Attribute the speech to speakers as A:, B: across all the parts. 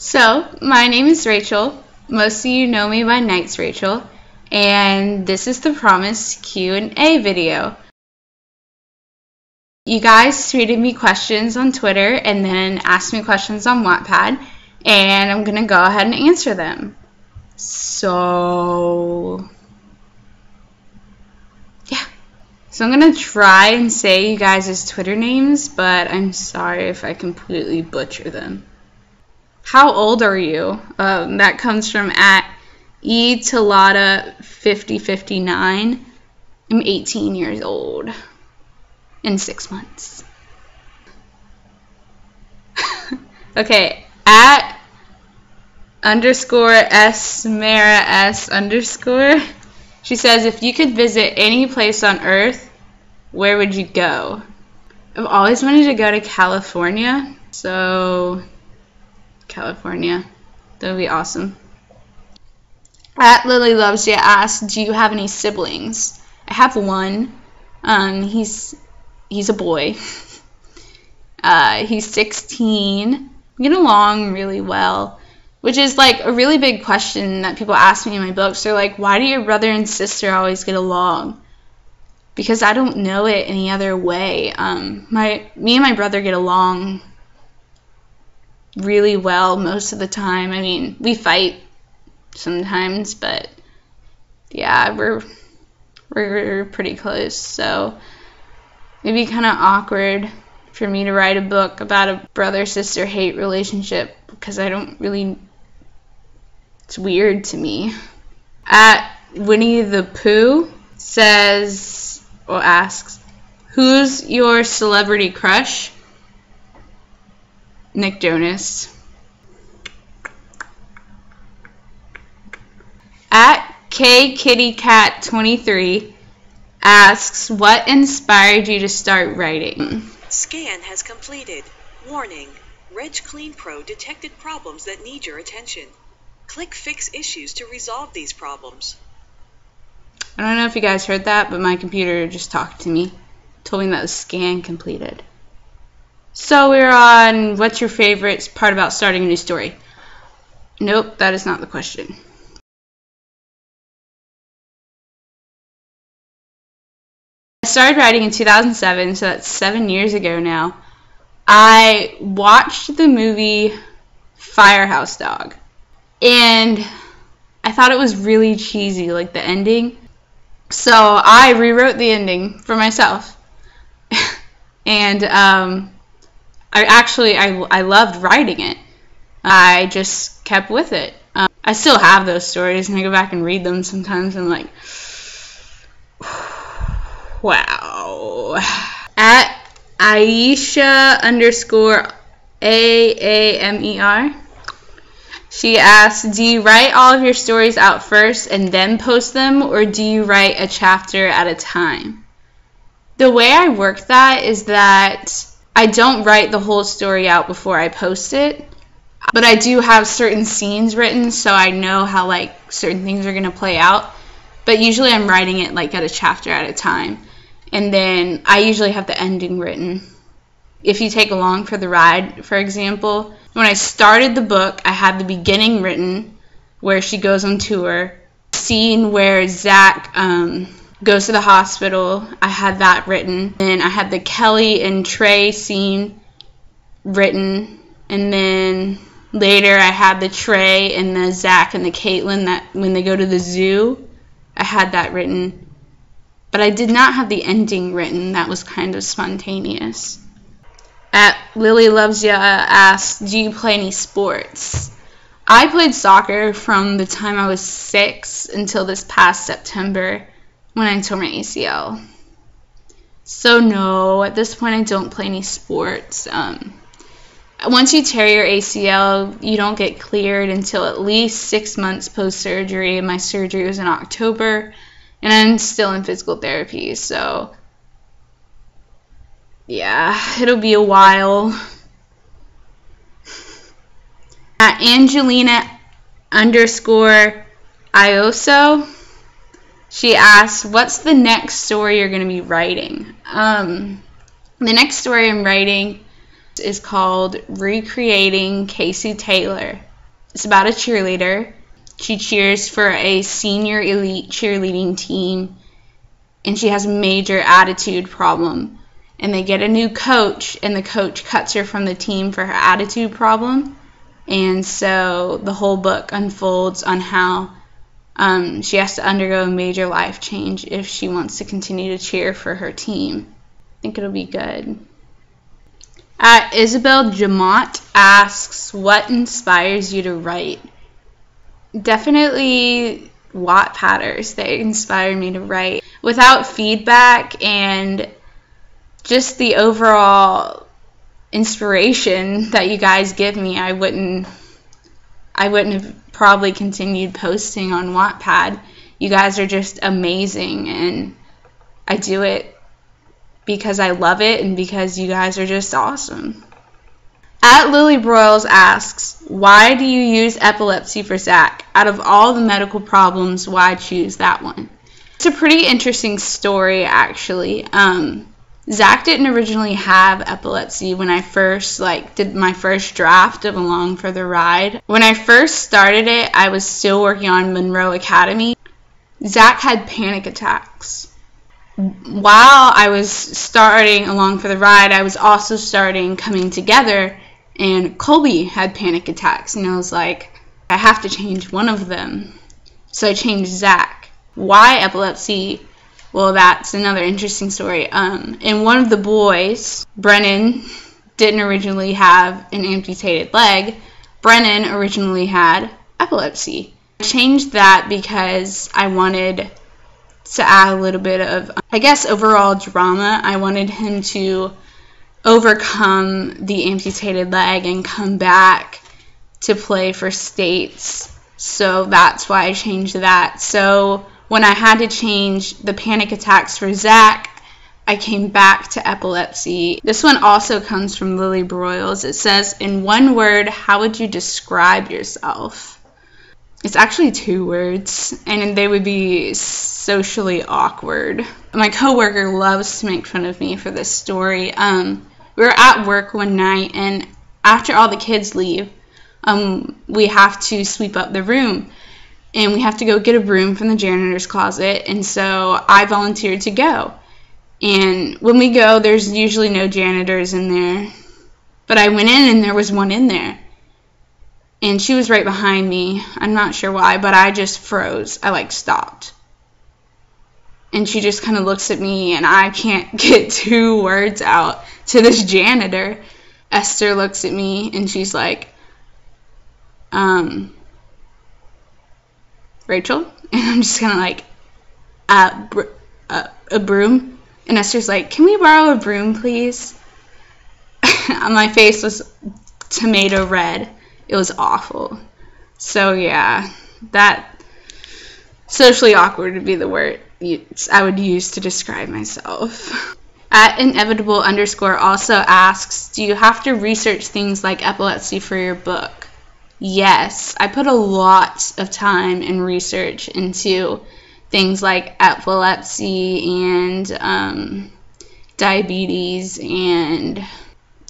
A: So, my name is Rachel. Most of you know me by knightsrachel, and this is the promised Q&A video. You guys tweeted me questions on Twitter and then asked me questions on Wattpad, and I'm going to go ahead and answer them. So, yeah. So I'm going to try and say you guys' Twitter names, but I'm sorry if I completely butcher them. How old are you? That comes from @etalata5059. I'm 18 years old in 6 months. Okay, @_S_Mara_S_. She says, if you could visit any place on Earth, where would you go? I've always wanted to go to California, so California. That would be awesome. @LilyLovesYa asks, do you have any siblings? I have one. He's a boy. He's 16. We get along really well, which is like a really big question that people ask me in my books. They're like, why do your brother and sister always get along? Because I don't know it any other way. Me and my brother get along really well most of the time. I mean, we fight sometimes, but yeah, we're pretty close. So it'd be kind of awkward for me to write a book about a brother-sister hate relationship because I don't really. It's weird to me. @Winnie the Pooh says or asks, who's your celebrity crush? Nick Jonas. @KKittyCat23 asks, what inspired you to start writing?
B: Scan has completed. Warning. Reg Clean Pro detected problems that need your attention. Click Fix Issues to resolve these problems.
A: I don't know if you guys heard that, but my computer just talked to me. Told me that the scan completed. So we're on, what's your favorite part about starting a new story? Nope, that is not the question. I started writing in 2007, so that's 7 years ago now. I watched the movie Firehouse Dog, and I thought it was really cheesy, like the ending. So I rewrote the ending for myself. And I loved writing it. I just kept with it. I still have those stories, and I go back and read them sometimes, and I'm like, wow. @Aisha_AAMER. She asks, do you write all of your stories out first and then post them, or do you write a chapter at a time? The way I work that is that I don't write the whole story out before I post it, but I do have certain scenes written, so I know how like certain things are going to play out. But usually I'm writing it like at a chapter at a time, and then I usually have the ending written. If you take along for the ride, for example, when I started the book, I had the beginning written where she goes on tour. The scene where Zach goes to the hospital, I had that written. And I had the Kelly and Trey scene written. And then later I had the Trey and the Zach and the Caitlin that when they go to the zoo, I had that written. But I did not have the ending written. That was kind of spontaneous. @LilyLovesYa asks, do you play any sports? I played soccer from the time I was 6 until this past September when I tore my ACL. So no, at this point I don't play any sports. Once you tear your ACL, you don't get cleared until at least 6 months post-surgery. My surgery was in October, and I'm still in physical therapy, so yeah, it'll be a while. @Angelina_Ioso, she asks, what's the next story you're going to be writing? The next story I'm writing is called Recreating Casey Taylor. It's about a cheerleader. She cheers for a senior elite cheerleading team, and she has a major attitude problem. And they get a new coach, and the coach cuts her from the team for her attitude problem. And so the whole book unfolds on how she has to undergo a major life change if she wants to continue to cheer for her team. I think it'll be good. Isabel Jamont asks, what inspires you to write? Definitely Wattpadders. They inspire me to write. Without feedback and just the overall inspiration that you guys give me, I wouldn't have probably continued posting on Wattpad. You guys are just amazing, and I do it because I love it and because you guys are just awesome. Lily Broyles asks, why do you use epilepsy for Zach? Out of all the medical problems, why choose that one? It's a pretty interesting story, actually. Zach didn't originally have epilepsy when I first did my first draft of Along for the Ride. When I first started it, I was still working on Monroe Academy. Zach had panic attacks. While I was starting Along for the Ride, I was also starting Coming Together, and Colby had panic attacks, and I was like, I have to change one of them. So I changed Zach. Why epilepsy? Well, that's another interesting story. And one of the boys, Brennan, didn't originally have an amputated leg. Brennan originally had epilepsy. I changed that because I wanted to add a little bit of, I guess, overall drama. I wanted him to overcome the amputated leg and come back to play for states. So that's why I changed that. So when I had to change the panic attacks for Zach, I came back to epilepsy. This one also comes from Lily Broyles. It says, in one word, how would you describe yourself? It's actually 2 words, and they would be socially awkward. My coworker loves to make fun of me for this story. We were at work one night, and after all the kids leave, we have to sweep up the room. And we have to go get a broom from the janitor's closet, and so I volunteered to go. And when we go, there's usually no janitors in there. But I went in, and there was one in there. And she was right behind me. I'm not sure why, but I just froze. I, stopped. And she just kind of looks at me, and I can't get 2 words out to this janitor. Esther looks at me, and she's like, Rachel? And I'm just kind of like, a broom? And Esther's like, can we borrow a broom, please? My face was tomato red. It was awful. So, yeah, that socially awkward would be the word I would use to describe myself. @inevitable_ also asks, do you have to research things like epilepsy for your book? Yes, I put a lot of time and research into things like epilepsy and diabetes and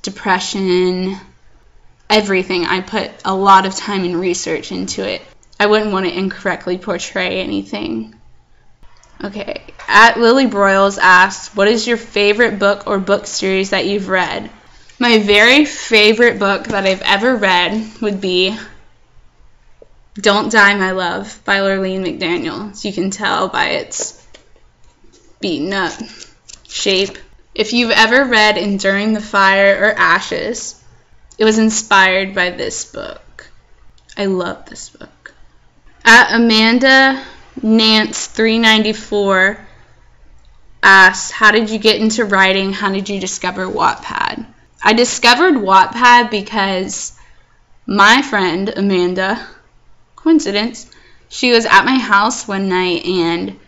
A: depression, everything. I put a lot of time and research into it. I wouldn't want to incorrectly portray anything. Okay, @Lily Broyles asks, what is your favorite book or book series that you've read? My very favorite book that I've ever read would be Don't Die, My Love by Lurleen McDaniel. As you can tell by its beaten up shape. If you've ever read Enduring the Fire or Ashes, it was inspired by this book. I love this book. Amanda Nance 394 asks, how did you get into writing? How did you discover Wattpad? I discovered Wattpad because my friend Amanda, coincidence, she was at my house one night and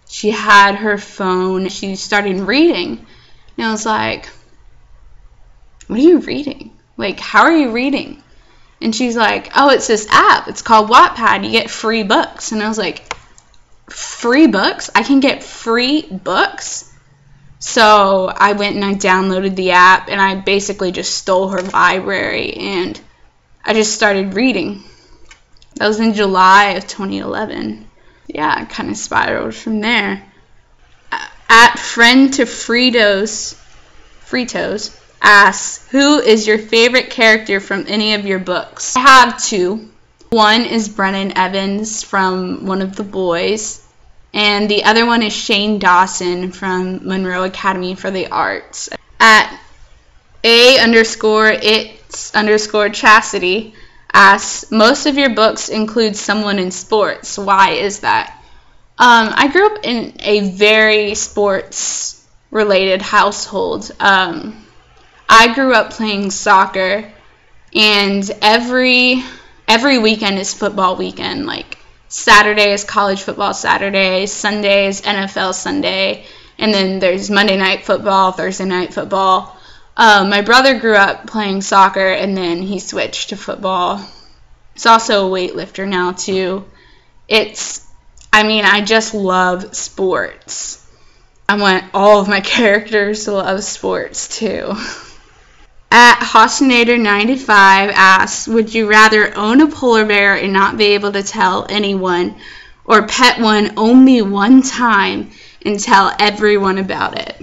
A: she had her phone. She started reading. And I was like, what are you reading? How are you reading? And she's like, oh, it's this app. It's called Wattpad. You get free books. And I was like, free books? I can get free books? So I went and I downloaded the app, and I basically just stole her library, and I just started reading. That was in July of 2011. Yeah, it kind of spiraled from there. At friend to Fritos asks, who is your favorite character from any of your books? I have two. One is Brennan Evans from One of the Boys, and the other one is Shane Dawson from Monroe Academy for the Arts. At A_it's_chastity asks, most of your books include someone in sports. Why is that? I grew up in a very sports-related household. I grew up playing soccer, and every weekend is football weekend. Like, Saturday is college football Saturday, Sunday is NFL Sunday, and then there's Monday night football, Thursday night football. My brother grew up playing soccer, and then he switched to football. He's also a weightlifter now, too. I just love sports. I want all of my characters to love sports, too. At Hostinator95 asks, would you rather own a polar bear and not be able to tell anyone, or pet one only one time and tell everyone about it?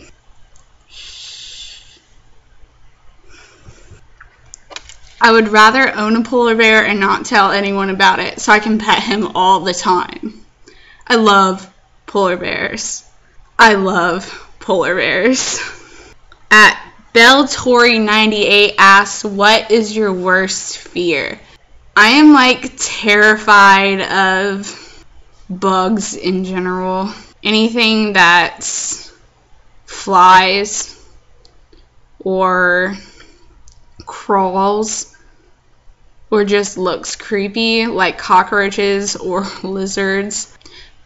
A: I would rather own a polar bear and not tell anyone about it so I can pet him all the time. I love polar bears. I love polar bears. At BellTory98 asks, what is your worst fear? I am terrified of bugs in general. Anything that flies or crawls or just looks creepy, like cockroaches or lizards.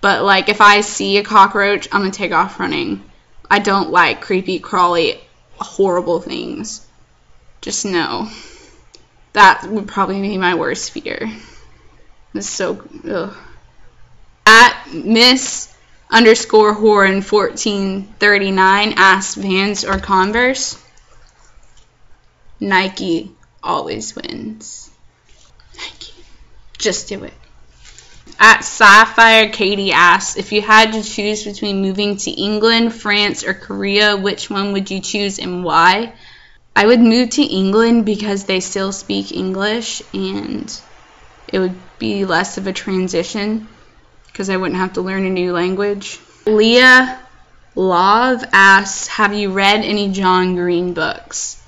A: But if I see a cockroach, I'm gonna take off running. I don't like creepy, crawly, horrible things. Just know. That would probably be my worst fear. It's so, ugh. At Miss_Horan1439 asks, Vans or Converse? Nike always wins. Nike. Just do it. At Sapphire Katie asks, if you had to choose between moving to England, France, or Korea, which one would you choose and why? I would move to England because they still speak English and it would be less of a transition because I wouldn't have to learn a new language. Leah Love asks, have you read any John Green books?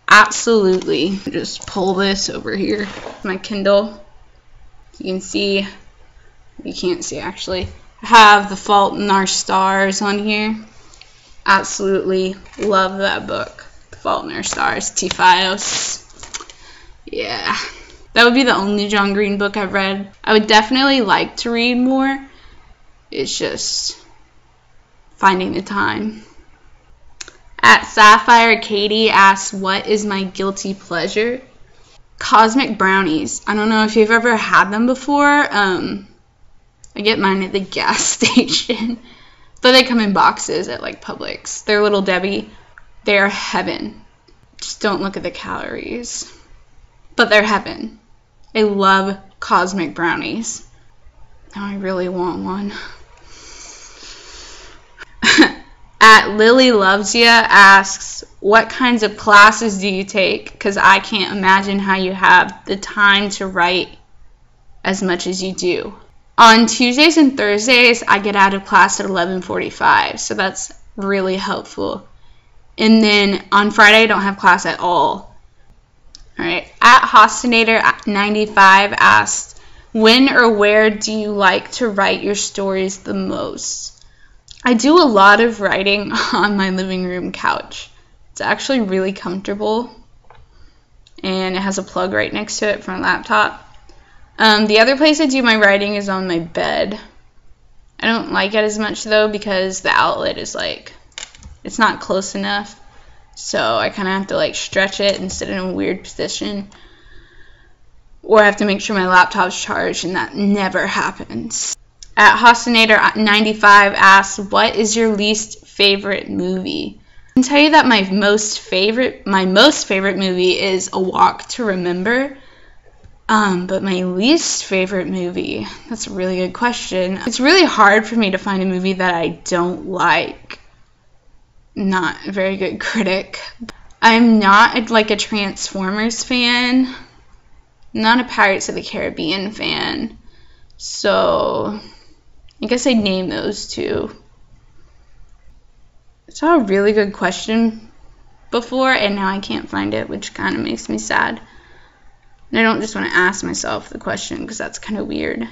A: Absolutely. Just pull this over here. My Kindle. You can see, you can't see actually. I have The Fault in Our Stars on here. Absolutely love that book. The Fault in Our Stars. T-Fios. Yeah. That would be the only John Green book I've read. I would definitely like to read more. It's just finding the time. At Sapphire Katie asks, what is my guilty pleasure? Cosmic brownies. I don't know if you've ever had them before. I get mine at the gas station. But they come in boxes at Publix. They're Little Debbie. They're heaven. Just don't look at the calories. But they're heaven. I love cosmic brownies. Now I really want one. At Lily Loves Ya asks, what kinds of classes do you take? Because I can't imagine how you have the time to write as much as you do. On Tuesdays and Thursdays, I get out of class at 11:45, so that's really helpful. And then on Friday, I don't have class at all. Alright, at Hostinator95 asks, when or where do you like to write your stories the most? I do a lot of writing on my living room couch. It's actually really comfortable, and it has a plug right next to it for my laptop. The other place I do my writing is on my bed. I don't like it as much, though, because the outlet is, it's not close enough. So I kind of have to, stretch it and sit in a weird position. Or I have to make sure my laptop's charged, and that never happens. At Hostinator95 asks, what is your least favorite movie? I can tell you that my most favorite movie is A Walk to Remember. But my least favorite movie, that's a really good question. It's really hard for me to find a movie that I don't like. Not a very good critic. I'm not like a Transformers fan. Not a Pirates of the Caribbean fan. So I guess I'd name those two. I saw a really good question before and now I can't find it, which kind of makes me sad. And I don't just want to ask myself the question because that's kind of weird.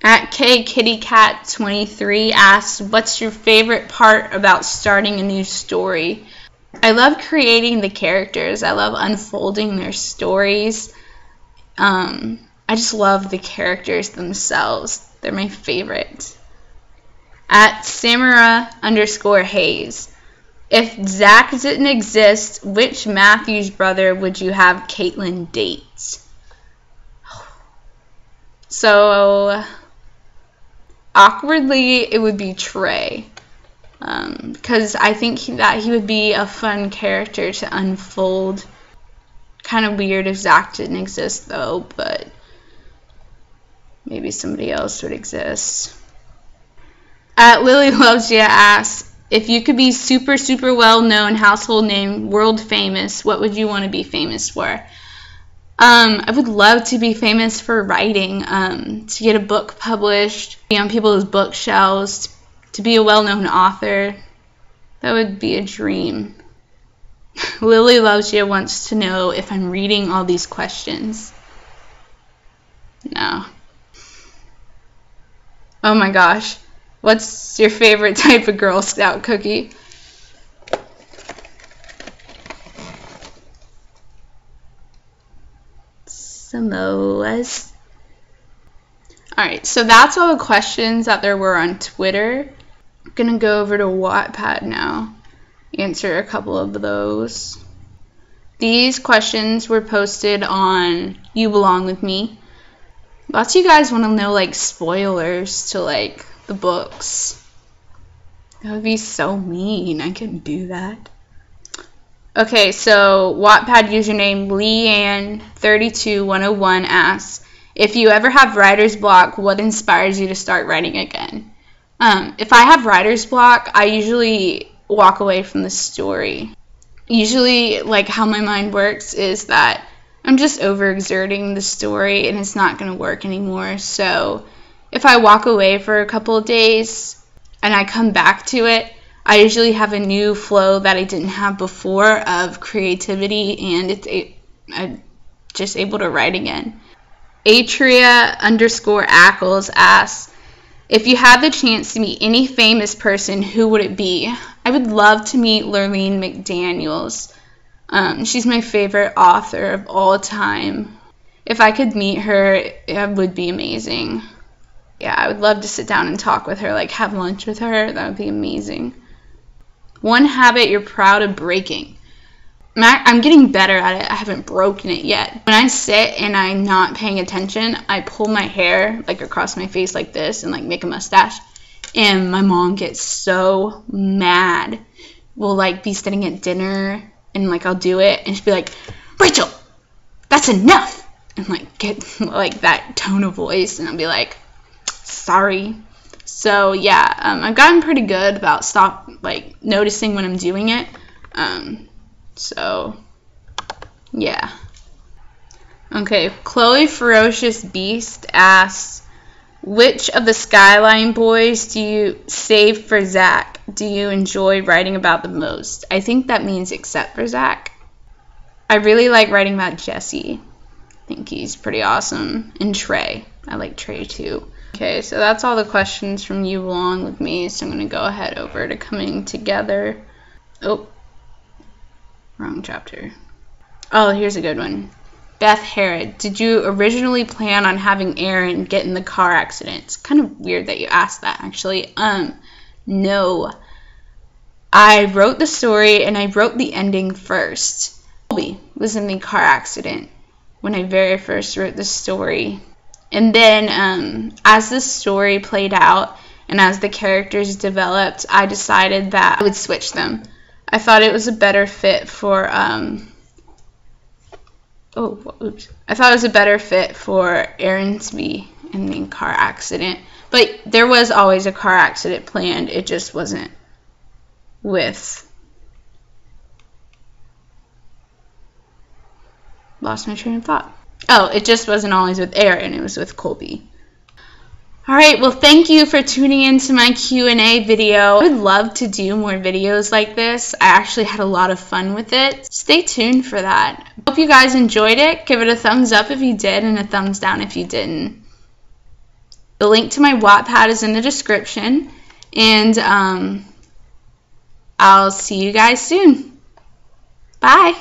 A: At KKittyCat23 asks, what's your favorite part about starting a new story? I love creating the characters. I love unfolding their stories. I just love the characters themselves. They're my favorite. At Samara_Hayes, if Zach didn't exist, which Matthews brother would you have Caitlin date? So, awkwardly, it would be Trey. Because I think that he would be a fun character to unfold. Kind of weird if Zach didn't exist, though, but maybe somebody else would exist. At Lily Loves Ya asks, if you could be super, super well-known, household name, world famous, what would you want to be famous for? I would love to be famous for writing, to get a book published, be on people's bookshelves, to be a well-known author. That would be a dream. Lily Loves You wants to know if I'm reading all these questions. No. Oh my gosh. What's your favorite type of Girl Scout cookie? Samoas. Alright, so that's all the questions that there were on Twitter. I'm gonna go over to Wattpad now, answer a couple of those. These questions were posted on You Belong With Me. Lots of you guys want to know like spoilers to like the books. That would be so mean. I couldn't do that. Okay, so Wattpad username Leanne32101 asks, if you ever have writer's block, what inspires you to start writing again? If I have writer's block, I usually walk away from the story. Usually, like, how my mind works is that I'm just overexerting the story and it's not going to work anymore. So if I walk away for a couple of days and I come back to it, I usually have a new flow that I didn't have before of creativity, and I'm just able to write again. Atria_Ackles asks, if you had the chance to meet any famous person, who would it be? I would love to meet Lurleen McDaniels. She's my favorite author of all time. If I could meet her, it would be amazing. Yeah, I would love to sit down and talk with her, like have lunch with her. That would be amazing. One habit you're proud of breaking. I'm getting better at it. I haven't broken it yet. When I sit and I'm not paying attention, I pull my hair like across my face like this and like make a mustache. And my mom gets so mad. We'll like be sitting at dinner and like I'll do it and she'll be like, Rachel, that's enough. And like get like that tone of voice and I'll be like, sorry. So yeah, I've gotten pretty good about noticing when I'm doing it. So yeah. Okay, Chloe Ferocious Beast asks, which of the Skyline boys do you save for Zach? Do you enjoy writing about the most? I think that means except for Zach. I really like writing about Jesse. I think he's pretty awesome. And Trey. I like Trey too. Okay, so that's all the questions from You Belong With Me, so I'm going to go ahead over to Coming Together. Oh, wrong chapter. Oh, here's a good one. Beth Herod, did you originally plan on having Aaron get in the car accident? It's kind of weird that you asked that, actually. No. I wrote the story, and I wrote the ending first. Colby was in the car accident when I very first wrote the story. And then as the story played out and as the characters developed, I decided that I would switch them. I thought it was a better fit for oops. I thought it was a better fit for Aaron to be in the car accident. But there was always a car accident planned. It just wasn't with... Lost my train of thought. Oh, it just wasn't always with Aaron. It was with Colby. Alright, well thank you for tuning into my Q&A video. I would love to do more videos like this. I actually had a lot of fun with it. Stay tuned for that. Hope you guys enjoyed it. Give it a thumbs up if you did and a thumbs down if you didn't. The link to my Wattpad is in the description. And I'll see you guys soon. Bye.